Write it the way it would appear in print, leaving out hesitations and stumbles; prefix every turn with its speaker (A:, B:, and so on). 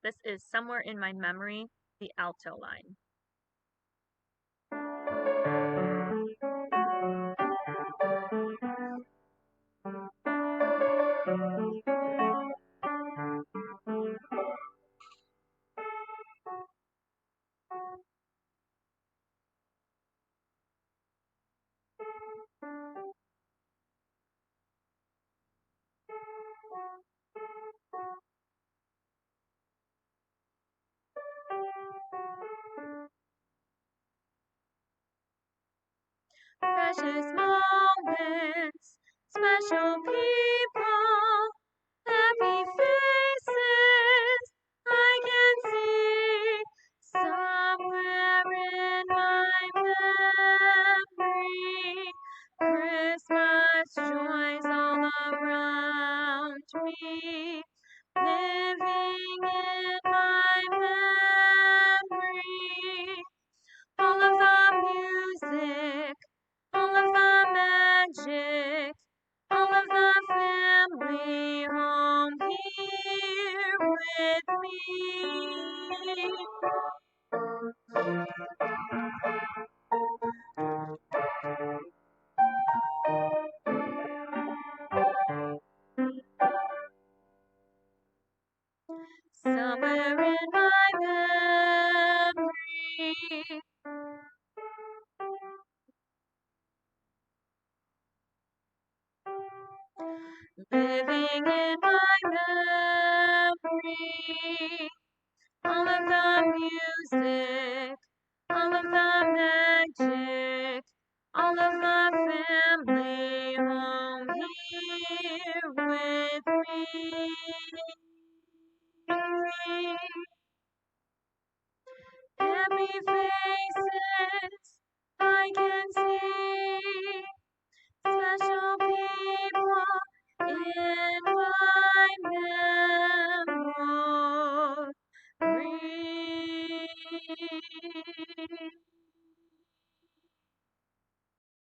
A: This is Somewhere in My Memory, the alto line. Precious moments, special people, happy faces I can see somewhere in my memory. Christmas joys all around me, living in my memory. All of the music, all of the magic, all of the family home here with me. Somewhere in my memory. Living in my memory. All of the music, all of the magic, all of the family home here with me. Happy faces I can see, special people in my memory.